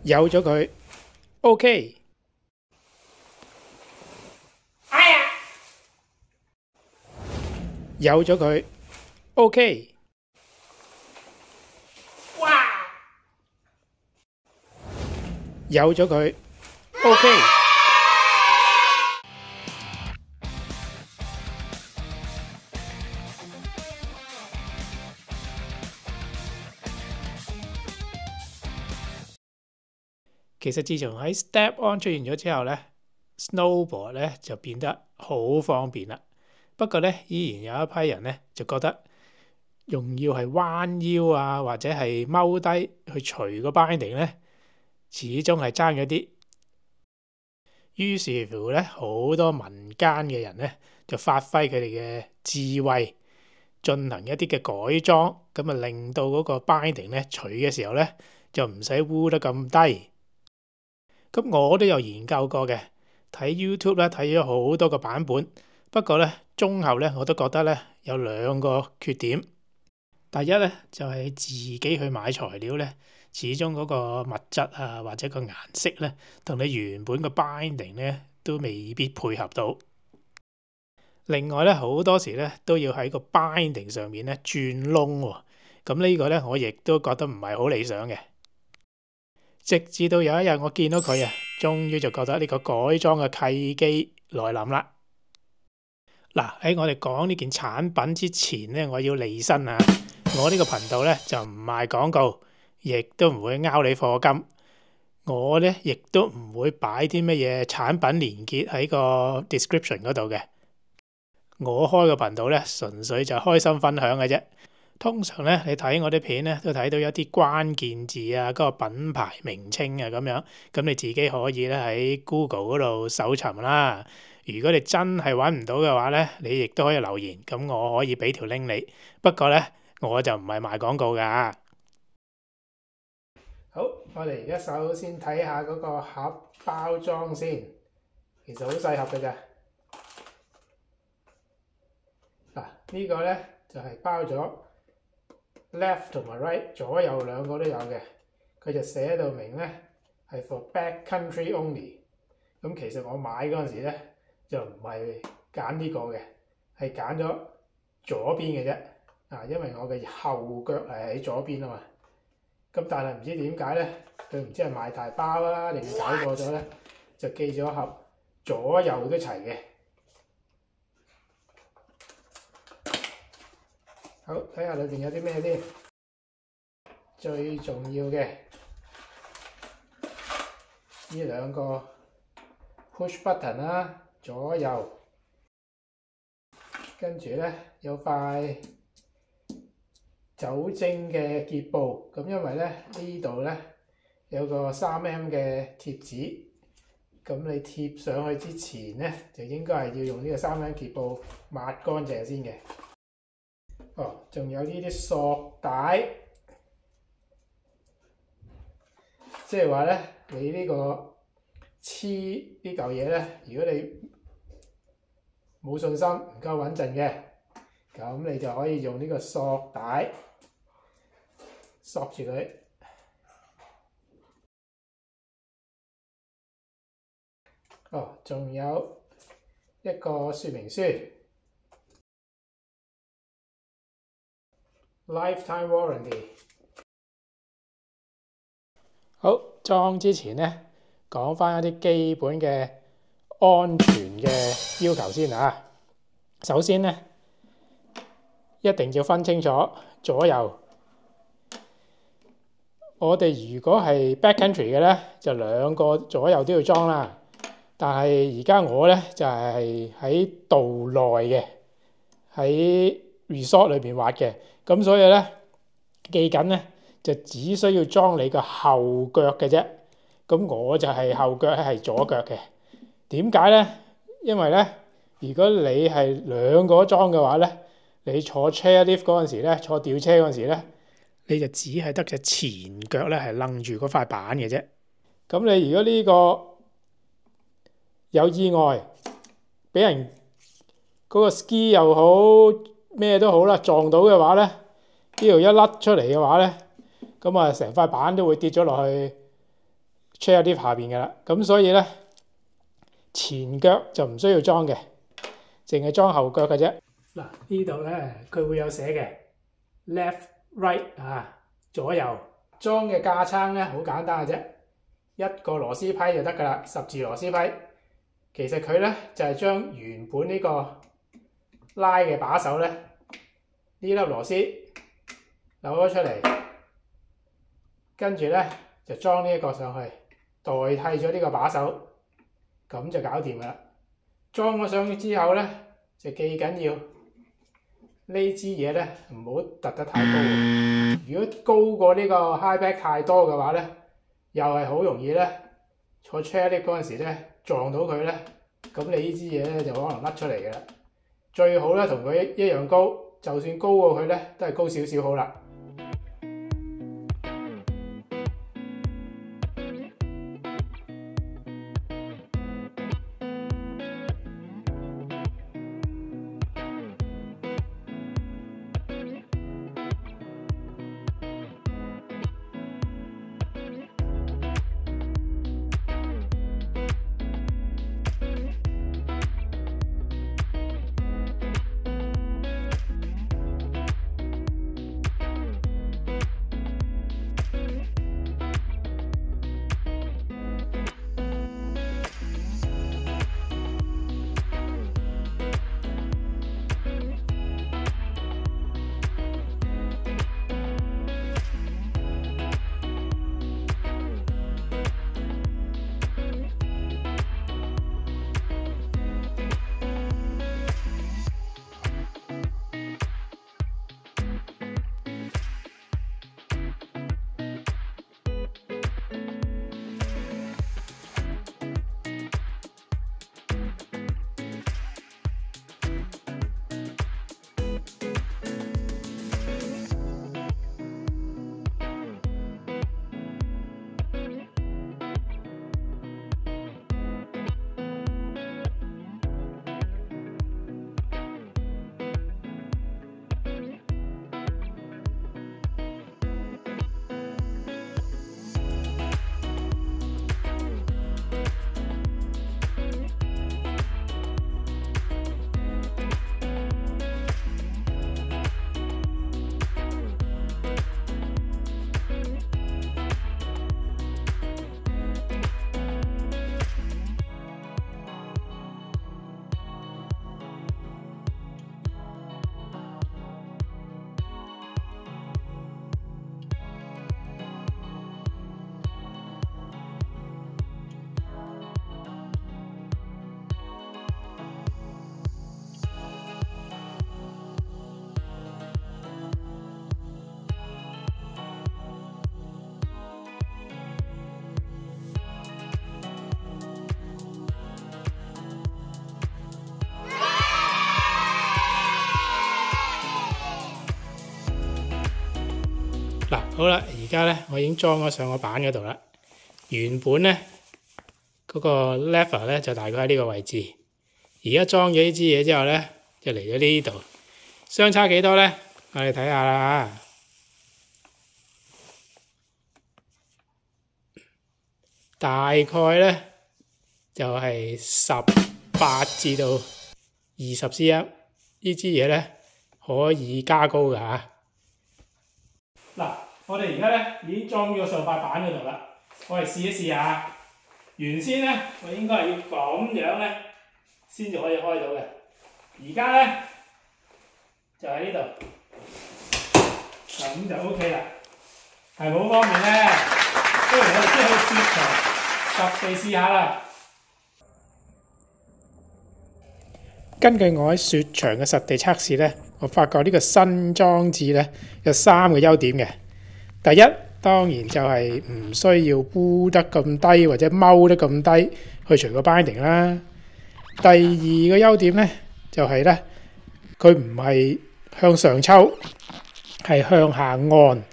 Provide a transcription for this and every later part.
有咗佢，OK。哎呀！有咗佢，OK。哇！有咗佢，OK。其實自從喺 Step On 出現咗之後咧，Snowboard 咧就變得好方便啦。不過咧，依然有一批人咧就覺得用要係彎腰啊，或者係踎低去除個 binding 咧，始終係爭咗啲。於是乎咧，好多民間嘅人咧就發揮佢哋嘅智慧，進行一啲嘅改裝，咁啊令到嗰個 binding 咧除嘅時候咧就唔使污得咁低。咁我都有研究過嘅，睇 YouTube 咧睇咗好多個版本，不過咧綜後咧我都覺得咧有兩個缺點。第一咧就係自己去買材料咧，始終嗰個物質啊或者個顏色咧，同你原本個 binding 咧都未必配合到。另外咧好多時咧都要喺個 binding 上面咧轉窿喎，咁呢個咧我亦都覺得唔係好理想嘅。直至到有一日我見到佢啊，終於就覺得呢個改裝嘅契機來臨啦。嗱，喺我哋講呢件產品之前咧，我要利申啊，我呢個頻道咧就唔賣廣告，亦都唔會拗你課金。我咧亦都唔會擺啲乜嘢產品連結喺個 description 嗰度嘅。我開個頻道咧，純粹就開心分享嘅啫。通常咧，你睇我啲片咧，都睇到一啲關鍵字啊，嗰個品牌名稱啊咁樣。咁你自己可以咧喺 Google 嗰度搜尋啦。如果你真係揾唔到嘅話咧，你亦都可以留言，咁我可以俾條 link 你。不過咧，我就唔係賣廣告㗎。好，我哋而家首先睇下嗰個盒包裝先，其實好細盒嘅咋。嗱，呢個咧就係包咗 left 同埋 right 左右兩個都有嘅，佢就寫到明咧係 for backcountry only。咁其實我買嗰陣時咧就唔係揀呢個嘅，係揀咗左邊嘅啫。因為我嘅後腳係喺左邊啊嘛。咁但係唔知點解咧，佢唔知係買大包啦定搞錯咗咧，就寄咗盒左右都齊嘅。好，睇下裏邊有啲咩先。最重要嘅呢兩個 push button 啦，左右，跟住咧有塊酒精嘅潔布，咁因為咧呢度咧有個3M 嘅貼紙，咁你貼上去之前咧就應該係要用呢個3M 潔布抹乾淨先嘅。哦，仲有呢啲索帶，即係話咧，你呢個黐呢嚿嘢咧，如果你冇信心、唔夠穩陣嘅，咁你就可以用呢個索帶索住佢。哦，仲有一個說明書。Lifetime warranty。好，裝之前咧，講翻一啲基本嘅安全嘅要求先啊。首先咧，一定要分清楚左右。我哋如果係 backcountry 嘅咧，就兩個左右都要裝啦。但係而家我咧就係喺道內嘅，喺 resort 裏邊滑嘅。咁所以咧，記緊咧就只需要裝你個後腳嘅啫。咁我就係後腳係左腳嘅。點解咧？因為咧，如果你係兩個裝嘅話咧，你坐 chairlift 嗰陣時咧，坐吊車嗰陣時咧，你就只係得隻前腳咧係擸住嗰塊板嘅啫。咁你如果呢個有意外，俾人嗰個 ski 又好咩都好啦，撞到嘅話咧，呢度一甩出嚟嘅話咧，咁啊成塊板都會跌咗落去 chair lift 下邊嘅啦。咁所以咧前腳就唔需要裝嘅，淨係裝後腳嘅啫。嗱，呢度咧佢會有寫嘅 left right 左右。裝嘅架撐咧好簡單嘅啫，一個螺絲批就得㗎啦，十字螺絲批。其實佢咧就係將原本呢個拉嘅把手咧，呢粒螺絲扭咗出嚟，跟住咧就裝呢一個上去，代替咗呢個把手，咁就搞掂㗎啦。裝咗上去之後咧，就記緊要呢支嘢咧唔好突得太高。如果高過呢個 high back 太多嘅話咧，又係好容易咧坐 chair lift嗰陣時咧撞到佢咧，咁你呢支嘢咧就可能甩出嚟嘅啦。最好咧同佢一樣高，就算高過佢咧都係高少少好啦。嗱，好啦，而家咧我已經裝咗上個板嗰度啦。原本咧嗰個 lever 咧就大概喺呢個位置，而家裝咗呢支嘢之後咧，就嚟咗呢度。相差幾多咧？我哋睇下啦。大概咧就係18至到20 cm， 呢支嘢咧可以加高㗎嚇。嗱，我哋而家咧已經裝咗上塊板嗰度啦，我哋試一試下。原先咧我應該係要咁樣咧先至可以開到嘅，而家咧就喺呢度，咁就 OK 啦，係咪好方便咧？不如我哋先去雪場實地試下啦。根據我喺雪場嘅實地測試咧，我發覺呢個新裝置咧有3個優點嘅。第一，當然就係唔需要箍得咁低或者踎得咁低去除個 binding 啦。第二個優點咧就係咧，佢唔係向上抽，係向下按。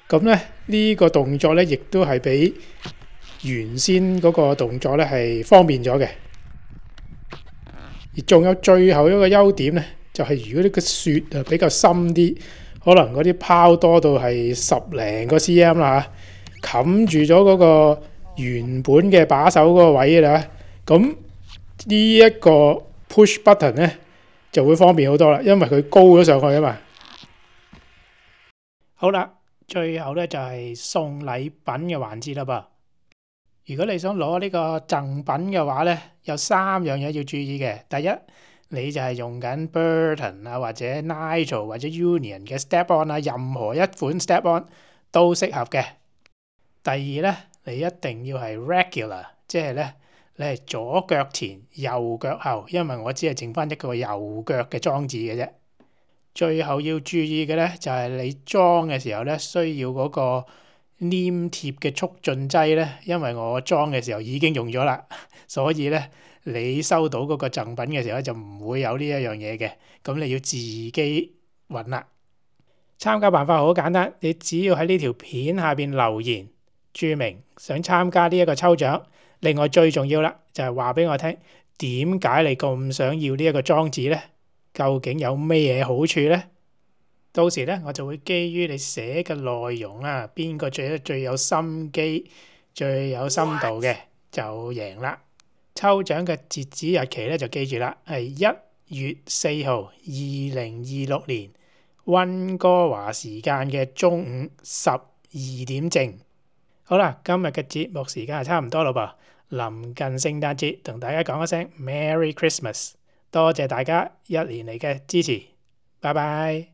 咁咧呢個動作咧亦都係比原先嗰個動作咧係方便咗嘅。而仲有最後一個優點咧，就係如果呢個雪啊比較深啲，可能嗰啲泡多到係10零個 cm 啦嚇，冚住咗嗰個原本嘅把手嗰個位啦。咁呢一個 push button 咧就會方便好多啦，因為佢高咗上去啊嘛。好啦，最後咧就係送禮品嘅環節啦噃。如果你想攞呢個贈品嘅話咧，有3樣嘢要注意嘅。第一，你就係用緊 Burton 啊，或者 Nigel 或者 Union 嘅 Step-on 啊，任何一款 Step-on 都適合嘅。第二咧，你一定要係 regular， 即係咧你係左腳前右腳後，因為我只係剩翻一個右腳嘅裝置嘅啫。最後要注意嘅咧，就係你裝嘅時候咧，需要嗰個黏貼嘅促進劑咧，因為我裝嘅時候已經用咗啦，所以咧你收到嗰個贈品嘅時候咧就唔會有呢一樣嘢嘅，咁你要自己揾啦。參加辦法好簡單，你只要喺呢條片下邊留言，註明想參加呢一個抽獎。另外最重要啦，就係話俾我聽點解你咁想要呢一個裝置咧？究竟有咩嘢好處咧？到時咧，我就會基於你寫嘅內容啊，邊個最有心機、最有深度嘅就贏啦。抽獎嘅截止日期咧就記住啦，係1月4號2026年溫哥華時間嘅中午12點正。好啦，今日嘅節目時間係差唔多啦噃，臨近聖誕節，同大家講一聲 Merry Christmas，多謝大家1年嚟嘅支持，拜拜。